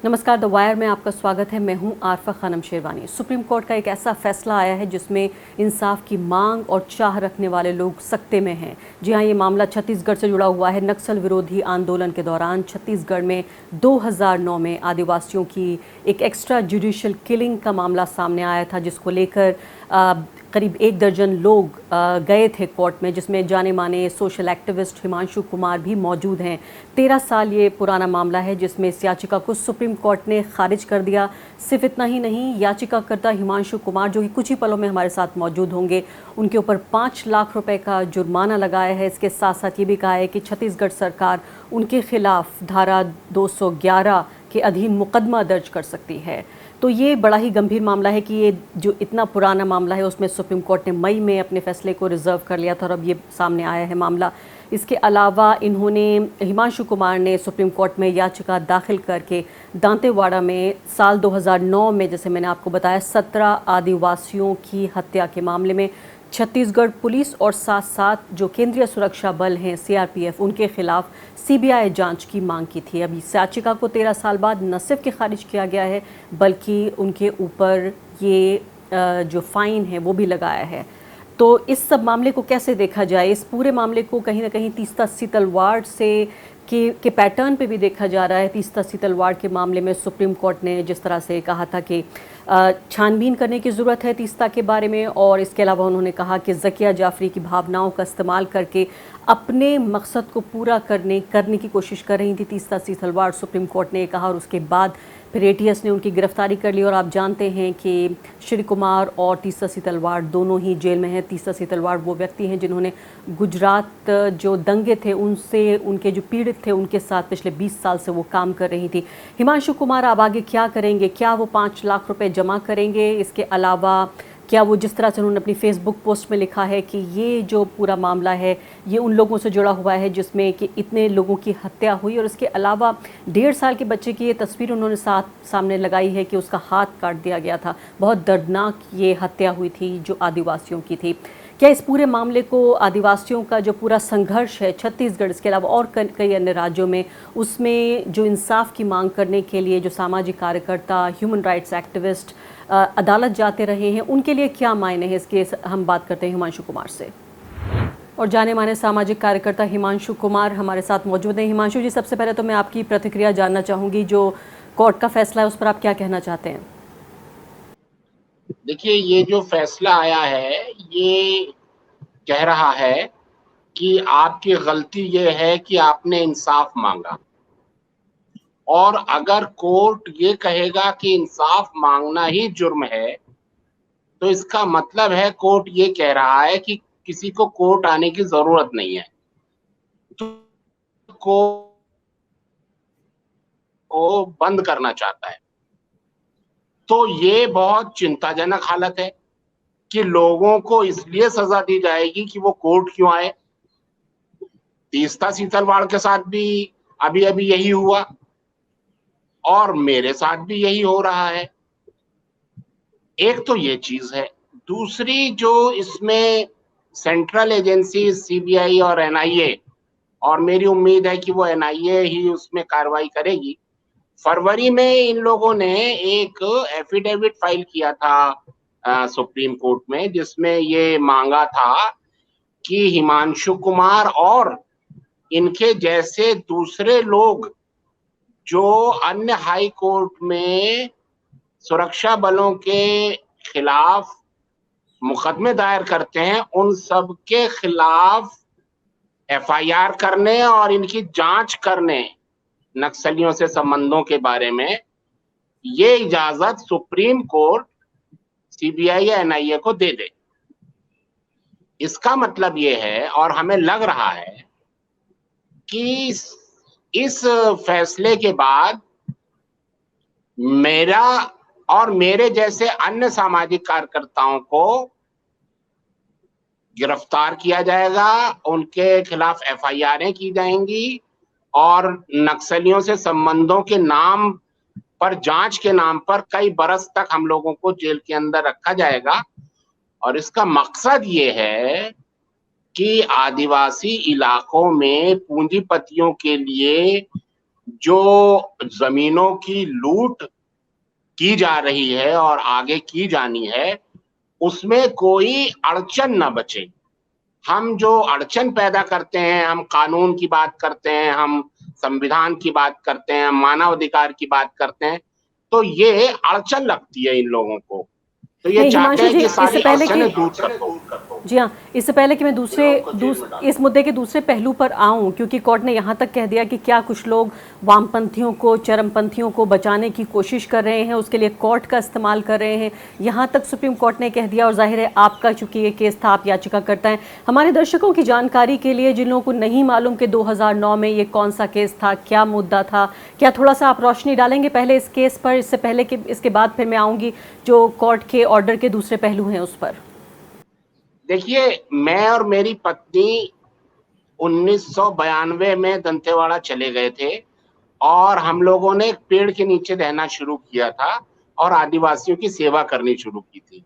नमस्कार, the wire में आपका स्वागत है। मैं हूं आरफा खानम शेरवानी। सुप्रीम कोर्ट का एक ऐसा फैसला आया है जिसमें इंसाफ की मांग और चाह रखने वाले लोग सकते में हैं। जी हां, ये मामला छत्तीसगढ़ से जुड़ा हुआ है। नक्सल विरोधी आंदोलन के दौरान छत्तीसगढ़ में 2009 में आदिवासियों की एक एक्स्ट्रा जुडिशियल किलिंग का मामला सामने आया था, जिसको लेकर करीब 1 दर्जन लोग गए थे कोर्ट में, जिसमें जाने माने सोशल एक्टिविस्ट हिमांशु कुमार भी मौजूद हैं। 13 साल ये पुराना मामला है जिसमें इस याचिका को सुप्रीम कोर्ट ने खारिज कर दिया। सिर्फ इतना ही नहीं, याचिकाकर्ता हिमांशु कुमार, जो कि कुछ ही पलों में हमारे साथ मौजूद होंगे, उनके ऊपर 5 लाख रुपए का जुर्माना लगाया है। इसके साथ साथ ये भी कहा है कि छत्तीसगढ़ सरकार उनके खिलाफ धारा 211 के अधीन मुकदमा दर्ज कर सकती है। तो ये बड़ा ही गंभीर मामला है कि ये जो इतना पुराना मामला है उसमें सुप्रीम कोर्ट ने मई में अपने फैसले को रिजर्व कर लिया था और अब ये सामने आया है मामला। इसके अलावा हिमांशु कुमार ने सुप्रीम कोर्ट में याचिका दाखिल करके दांतेवाड़ा में साल 2009 में, जैसे मैंने आपको बताया, 17 आदिवासियों की हत्या के मामले में छत्तीसगढ़ पुलिस और साथ साथ जो केंद्रीय सुरक्षा बल हैं सीआरपीएफ, उनके खिलाफ सीबीआई जांच की मांग की थी। अभी इस याचिका को 13 साल बाद न सिर्फ कि खारिज किया गया है, बल्कि उनके ऊपर ये जो फाइन है वो भी लगाया है। तो इस सब मामले को कैसे देखा जाए? इस पूरे मामले को कहीं ना कहीं तीस्ता सी तलवार से के पैटर्न पे भी देखा जा रहा है। तीस्ता सी तलवार के मामले में सुप्रीम कोर्ट ने जिस तरह से कहा था कि छानबीन करने की ज़रूरत है तीस्ता के बारे में, और इसके अलावा उन्होंने कहा कि ज़किया जाफरी की भावनाओं का इस्तेमाल करके अपने मकसद को पूरा करने की कोशिश कर रही थी तीस्ता सी तलवार, सुप्रीम कोर्ट ने कहा। और उसके बाद फिर एटीएस ने उनकी गिरफ्तारी कर ली और आप जानते हैं कि श्री कुमार और तीस्ता सी तलवार दोनों ही जेल में हैं। तीस्ता सी तलवार वो व्यक्ति हैं जिन्होंने गुजरात जो दंगे थे उनसे, उनके जो पीड़ित थे उनके साथ पिछले 20 साल से वो काम कर रही थी। हिमांशु कुमार अब आगे क्या करेंगे? क्या वो 5 लाख रुपए जमा करेंगे? इसके अलावा क्या वो, जिस तरह से उन्होंने अपनी फेसबुक पोस्ट में लिखा है कि ये जो पूरा मामला है ये उन लोगों से जुड़ा हुआ है जिसमें कि इतने लोगों की हत्या हुई, और इसके अलावा 1.5 साल के बच्चे की ये तस्वीर उन्होंने सामने लगाई है कि उसका हाथ काट दिया गया था। बहुत दर्दनाक ये हत्या हुई थी जो आदिवासियों की थी। क्या इस पूरे मामले को, आदिवासियों का जो पूरा संघर्ष है छत्तीसगढ़, इसके अलावा और कई अन्य राज्यों में, उसमें जो इंसाफ की मांग करने के लिए जो सामाजिक कार्यकर्ता, ह्यूमन राइट्स एक्टिविस्ट अदालत जाते रहे हैं, उनके लिए क्या मायने हैं? इसके हम बात करते हैं हिमांशु कुमार से, और जाने माने सामाजिक कार्यकर्ता हिमांशु कुमार हमारे साथ मौजूद हैं। हिमांशु जी, सबसे पहले तो मैं आपकी प्रतिक्रिया जानना चाहूँगी, जो कोर्ट का फैसला है उस पर आप क्या कहना चाहते हैं? देखिए, ये जो फैसला आया है ये कह रहा है कि आपकी गलती ये है कि आपने इंसाफ मांगा, और अगर कोर्ट ये कहेगा कि इंसाफ मांगना ही जुर्म है, तो इसका मतलब है कोर्ट ये कह रहा है कि किसी को कोर्ट आने की जरूरत नहीं है। तो कोर्ट को बंद करना चाहता है। तो ये बहुत चिंताजनक हालत है कि लोगों को इसलिए सजा दी जाएगी कि वो कोर्ट क्यों आए। तीस्ता सीतलवाड़ के साथ भी अभी अभी यही हुआ, और मेरे साथ भी यही हो रहा है। एक तो ये चीज है। दूसरी, जो इसमें सेंट्रल एजेंसी सीबीआई और एनआईए, और मेरी उम्मीद है कि वो एनआईए ही उसमें कार्रवाई करेगी। फरवरी में इन लोगों ने एक एफिडेविट फाइल किया था सुप्रीम कोर्ट में, जिसमें ये मांगा था कि हिमांशु कुमार और इनके जैसे दूसरे लोग जो अन्य हाई कोर्ट में सुरक्षा बलों के खिलाफ मुकदमे दायर करते हैं, उन सब के खिलाफ एफआईआर करने और इनकी जांच करने, नक्सलियों से संबंधों के बारे में, ये इजाजत सुप्रीम कोर्ट सीबीआई या एनआईए को दे दे। इसका मतलब ये है, और हमें लग रहा है कि इस फैसले के बाद मेरा और मेरे जैसे अन्य सामाजिक कार्यकर्ताओं को गिरफ्तार किया जाएगा, उनके खिलाफ एफआईआरें की जाएंगी, और नक्सलियों से संबंधों के नाम पर, जांच के नाम पर कई बरस तक हम लोगों को जेल के अंदर रखा जाएगा। और इसका मकसद ये है कि आदिवासी इलाकों में पूंजीपतियों के लिए जो जमीनों की लूट की जा रही है और आगे की जानी है, उसमें कोई अड़चन ना बचे। हम जो अड़चन पैदा करते हैं, हम कानून की बात करते हैं, हम संविधान की बात करते हैं, मानव अधिकार की बात करते हैं, तो ये अड़चन लगती है इन लोगों को। तो ये नहीं चाहते हिमांशु हैं जी, कि इससे सारी पहले कि अड़चनें दूर कर दो। जी हाँ, इससे पहले कि मैं इस मुद्दे के दूसरे पहलू पर आऊं, क्योंकि कोर्ट ने यहाँ तक कह दिया कि क्या कुछ लोग वामपंथियों को, चरमपंथियों को बचाने की कोशिश कर रहे हैं, उसके लिए कोर्ट का इस्तेमाल कर रहे हैं, यहाँ तक सुप्रीम कोर्ट ने कह दिया। और जाहिर है आपका चूंकि ये केस था, आप याचिका करता है। हमारे दर्शकों की जानकारी के लिए, जिन लोगों को नहीं मालूम कि 2009 में ये कौन सा केस था, क्या मुद्दा था, क्या थोड़ा सा आप रोशनी डालेंगे पहले इस केस पर, इससे पहले कि इसके बाद फिर मैं आऊँगी जो कोर्ट के ऑर्डर के दूसरे पहलू हैं उस पर। देखिए, मैं और मेरी पत्नी 1992 में दंतेवाड़ा चले गए थे और हम लोगों ने एक पेड़ के नीचे रहना शुरू किया था और आदिवासियों की सेवा करनी शुरू की थी।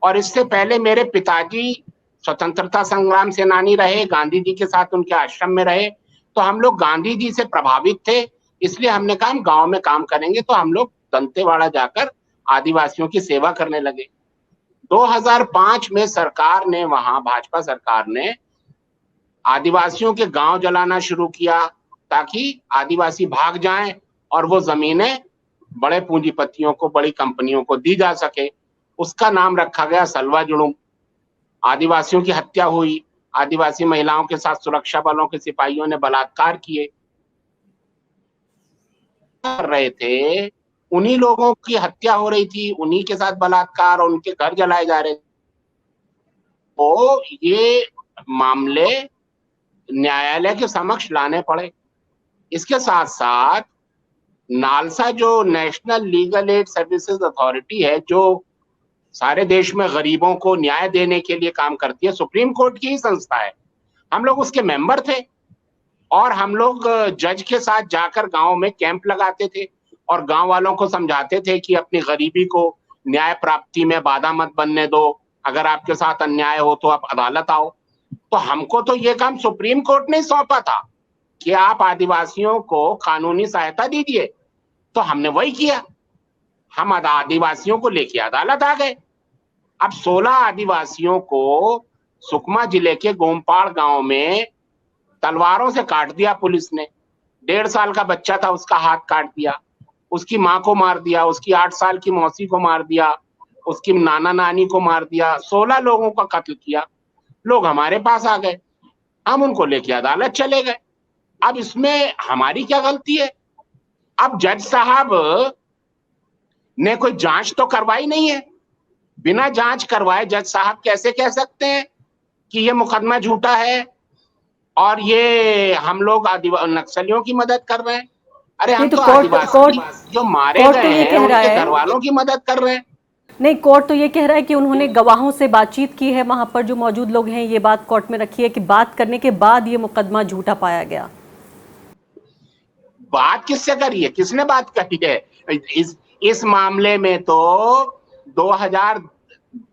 और इससे पहले मेरे पिताजी स्वतंत्रता संग्राम सेनानी रहे, गांधी जी के साथ उनके आश्रम में रहे, तो हम लोग गांधी जी से प्रभावित थे। इसलिए हमने कहा हम गांव में काम करेंगे, तो हम लोग दंतेवाड़ा जाकर आदिवासियों की सेवा करने लगे। 2005 में सरकार ने, वहां भाजपा सरकार ने आदिवासियों के गांव जलाना शुरू किया ताकि आदिवासी भाग जाएं और वो जमीनें बड़े पूंजीपतियों को, बड़ी कंपनियों को दी जा सके। उसका नाम रखा गया सलवा जुड़ुम। आदिवासियों की हत्या हुई, आदिवासी महिलाओं के साथ सुरक्षा बलों के सिपाहियों ने बलात्कार किए कर रहे थे, उन्हीं लोगों की हत्या हो रही थी, उन्हीं के साथ बलात्कार और उनके घर जलाए जा रहे थे। तो ये मामले न्यायालय के समक्ष लाने पड़े। इसके साथ साथ नालसा जो national legal aid services authority है, जो सारे देश में गरीबों को न्याय देने के लिए काम करती है, सुप्रीम कोर्ट की ही संस्था है, हम लोग उसके मेंबर थे और हम लोग जज के साथ जाकर गांव में कैंप लगाते थे और गांव वालों को समझाते थे कि अपनी गरीबी को न्याय प्राप्ति में बाधा मत बनने दो, अगर आपके साथ अन्याय हो तो आप अदालत आओ। तो हमको तो ये काम सुप्रीम कोर्ट ने सौंपा था कि आप आदिवासियों को कानूनी सहायता दीजिए, तो हमने वही किया। हम आदिवासियों को लेके अदालत आ गए। अब 16 आदिवासियों को सुकमा जिले के गोमपाड़ गांव में तलवारों से काट दिया पुलिस ने। 1.5 साल का बच्चा था, उसका हाथ काट दिया, उसकी माँ को मार दिया, उसकी 8 साल की मौसी को मार दिया, उसकी नाना नानी को मार दिया, 16 लोगों का कत्ल किया। लोग हमारे पास आ गए, हम उनको लेके अदालत चले गए। अब इसमें हमारी क्या गलती है? अब जज साहब ने कोई जांच तो करवाई नहीं है। बिना जांच करवाए जज साहब कैसे कह सकते हैं कि ये मुकदमा झूठा है और ये हम लोग नक्सलियों की मदद कर रहे हैं? अरे नहीं हम तो तो कोर्ट कोर्ट आदिवासी जो मारे कोर्ट तो गए ये हैं कह रहा उनके है, घर वालों की मदद कर रहे हैं। नहीं कोर्ट तो ये कह रहा है कि उन्होंने गवाहों से बातचीत की है, वहां पर जो मौजूद लोग हैं, ये बात कोर्ट में रखी है कि बात करने के बाद ये मुकदमा झूठा पाया गया। बात किससे करी है, किसने बात करी है? इस मामले में तो 2000,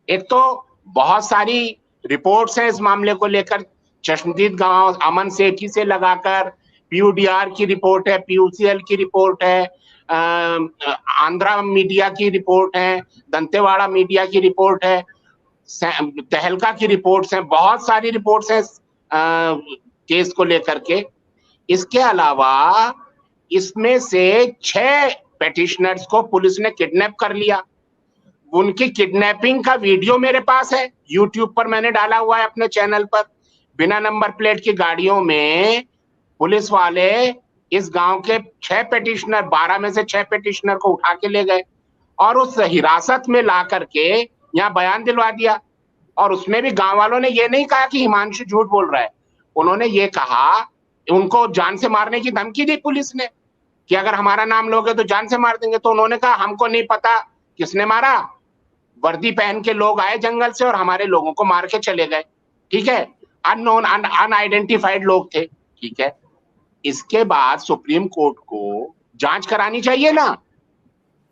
एक तो बहुत सारी रिपोर्ट्स हैं इस मामले को लेकर। चश्मदीद गांव अमन सेठी से लगाकर पीयूडीआर की रिपोर्ट है, पीयूसीएल की रिपोर्ट है, आंध्रा मीडिया की रिपोर्ट है, दंतेवाड़ा मीडिया की रिपोर्ट है, तहलका की रिपोर्ट्स हैं, बहुत सारी रिपोर्ट्स हैं केस को लेकर के। इसके अलावा इसमें से 6 पेटिशनर्स को पुलिस ने किडनैप कर लिया। उनकी किडनैपिंग का वीडियो मेरे पास है, यूट्यूब पर मैंने डाला हुआ है अपने चैनल पर। बिना नंबर प्लेट की गाड़ियों में पुलिस वाले इस गांव के 6 पेटिशनर, 12 में से 6 पेटिशनर को उठा के ले गए और उस हिरासत में ला करके यहाँ बयान दिलवा दिया। और उसमें भी गांव वालों ने ये नहीं कहा कि हिमांशु झूठ बोल रहा है, उन्होंने ये कहा, उनको जान से मारने की धमकी दी पुलिस ने कि अगर हमारा नाम लोगे तो जान से मार देंगे। तो उन्होंने कहा हमको नहीं पता किसने मारा, वर्दी पहन के लोग आए जंगल से और हमारे लोगों को मार के चले गए। ठीक है, अननोन अनआइडेंटिफाइड लोग थे। ठीक है, इसके बाद सुप्रीम कोर्ट को जांच करानी चाहिए ना,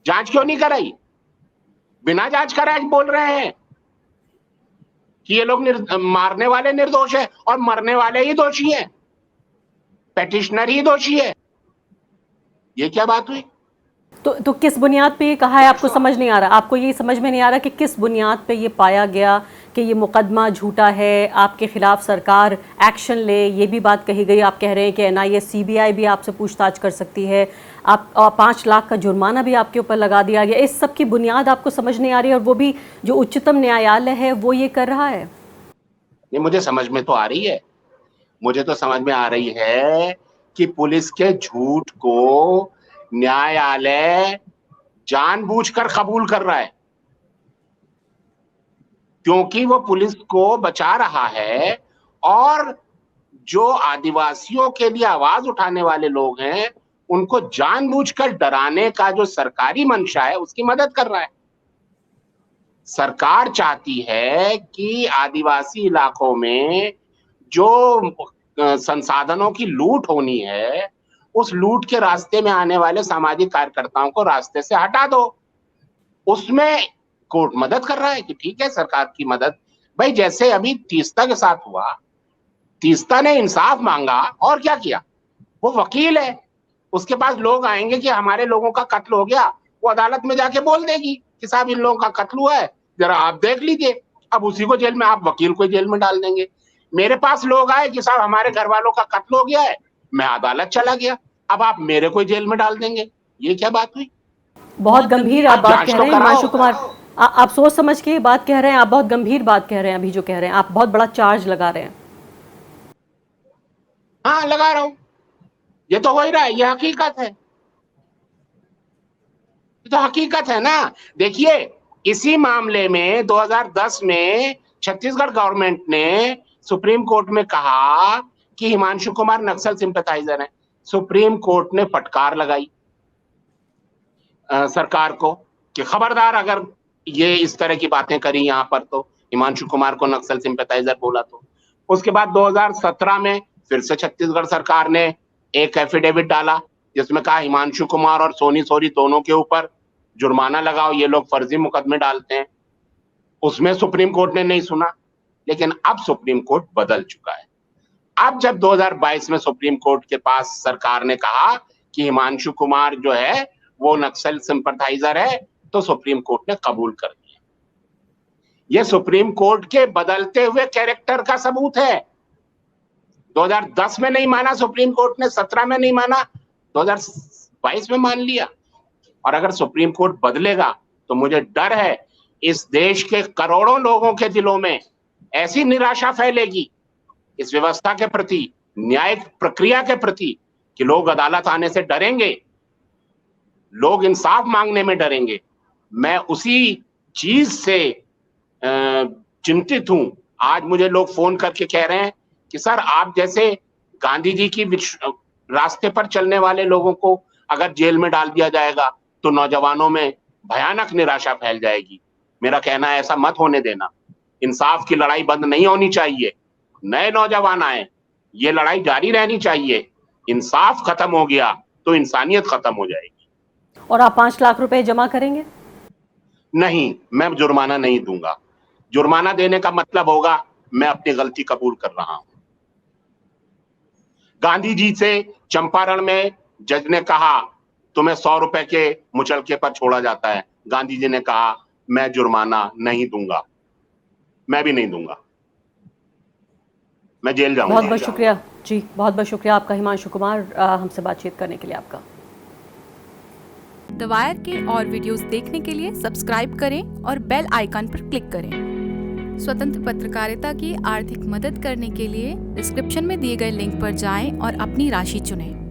जांच क्यों नहीं कराई? बिना जांच कराए बोल रहे हैं कि ये लोग मारने वाले निर्दोष है और मरने वाले ही दोषी हैं, पेटिशनर ही दोषी है। ये क्या बात हुई? तो किस बुनियाद पे ये कहा है, आपको समझ नहीं आ रहा? आपको ये समझ में नहीं आ रहा कि किस बुनियाद पे ये पाया गया कि ये मुकदमा झूठा है, आपके खिलाफ सरकार एक्शन ले? ये भी बात कही गई, आप कह रहे हैं कि एनआईए सीबीआई भी आपसे पूछताछ कर सकती है, आप 5 लाख का जुर्माना भी आपके ऊपर लगा दिया गया। इस सब की बुनियाद आपको समझ नहीं आ रही है, और वो भी जो उच्चतम न्यायालय है वो ये कर रहा है। ये मुझे समझ में तो आ रही है, मुझे तो समझ में आ रही है कि पुलिस के झूठ को न्यायालय जानबूझकर कबूल कर रहा है, क्योंकि वो पुलिस को बचा रहा है, और जो आदिवासियों के लिए आवाज उठाने वाले लोग हैं उनको जानबूझकर डराने का जो सरकारी मंशा है उसकी मदद कर रहा है। सरकार चाहती है कि आदिवासी इलाकों में जो संसाधनों की लूट होनी है, उस लूट के रास्ते में आने वाले सामाजिक कार्यकर्ताओं को रास्ते से हटा दो। उसमें कोर्ट मदद कर रहा है कि ठीक है, सरकार की मदद। भाई जैसे अभी तीस्ता के साथ हुआ, तीस्ता ने इंसाफ मांगा और क्या किया? वो वकील है, उसके पास लोग आएंगे कि हमारे लोगों का कत्ल हो गया, वो अदालत में जाके बोल देगी कि साहब इन लोगों का कत्ल हुआ है, जरा आप देख लीजिए। अब उसी को जेल में, आप वकील को जेल में डाल देंगे। मेरे पास लोग आए कि साहब हमारे घर वालों का कत्ल हो गया है, मैं अदालत चला गया, अब आप मेरे को जेल में डाल देंगे। ये क्या बात हुई? बहुत गंभीर आप बात कह तो रहे हैं हिमांशु कुमार। आप सोच समझ के ये बात कह रहे हैं, आप बहुत गंभीर बात कह रहे हैं। अभी जो कह रहे हैं, आप बहुत बड़ा चार्ज लगा रहे हैं। हाँ, लगा रहा हूं, ये तो हो ही रहा है, ये हकीकत है, ये तो हकीकत है ना। देखिए, इसी मामले में 2010 में छत्तीसगढ़ गवर्नमेंट ने सुप्रीम कोर्ट में कहा कि हिमांशु कुमार नक्सल सिंपैथाइजर है। सुप्रीम कोर्ट ने फटकार लगाई सरकार को कि खबरदार, अगर ये इस तरह की बातें करी यहां पर तो, हिमांशु कुमार को नक्सल सिंपैथाइजर बोला तो। उसके बाद 2017 में फिर से छत्तीसगढ़ सरकार ने एक एफिडेविट डाला जिसमें कहा हिमांशु कुमार और सोनी सोरी दोनों के ऊपर जुर्माना लगाओ, ये लोग फर्जी मुकदमे डालते हैं। उसमें सुप्रीम कोर्ट ने नहीं सुना, लेकिन अब सुप्रीम कोर्ट बदल चुका है। अब जब 2022 में सुप्रीम कोर्ट के पास सरकार ने कहा कि हिमांशु कुमार जो है वो नक्सल सिंपैथाइजर है, तो सुप्रीम कोर्ट ने कबूल कर दिया। ये सुप्रीम कोर्ट के बदलते हुए कैरेक्टर का सबूत है। 2010 में नहीं माना सुप्रीम कोर्ट ने, 17 में नहीं माना, 2022 में मान लिया। और अगर सुप्रीम कोर्ट बदलेगा तो मुझे डर है इस देश के करोड़ों लोगों के दिलों में ऐसी निराशा फैलेगी इस व्यवस्था के प्रति, न्यायिक प्रक्रिया के प्रति, कि लोग अदालत आने से डरेंगे, लोग इंसाफ मांगने में डरेंगे। मैं उसी चीज से चिंतित हूं। आज मुझे लोग फोन करके कह रहे हैं कि सर, आप जैसे गांधी जी की रास्ते पर चलने वाले लोगों को अगर जेल में डाल दिया जाएगा तो नौजवानों में भयानक निराशा फैल जाएगी। मेरा कहना है ऐसा मत होने देना। इंसाफ की लड़ाई बंद नहीं होनी चाहिए। नए नौजवान आए, ये लड़ाई जारी रहनी चाहिए। इंसाफ खत्म हो गया तो इंसानियत खत्म हो जाएगी। और आप 5 लाख रुपए जमा करेंगे? नहीं, मैं जुर्माना नहीं दूंगा। जुर्माना देने का मतलब होगा मैं अपनी गलती कबूल कर रहा हूं। गांधी जी से चंपारण में जज ने कहा तुम्हें 100 रुपए के मुचलके पर छोड़ा जाता है। गांधी जी ने कहा मैं जुर्माना नहीं दूंगा, मैं भी नहीं दूंगा, मैं जेल जाऊंगा। बहुत बहुत शुक्रिया जी, बहुत बहुत शुक्रिया आपका हिमांशु कुमार, हमसे बातचीत करने के लिए आपका। द वायर के और वीडियोस देखने के लिए सब्सक्राइब करें और बेल आइकन पर क्लिक करें। स्वतंत्र पत्रकारिता की आर्थिक मदद करने के लिए डिस्क्रिप्शन में दिए गए लिंक पर जाएं और अपनी राशि चुनें।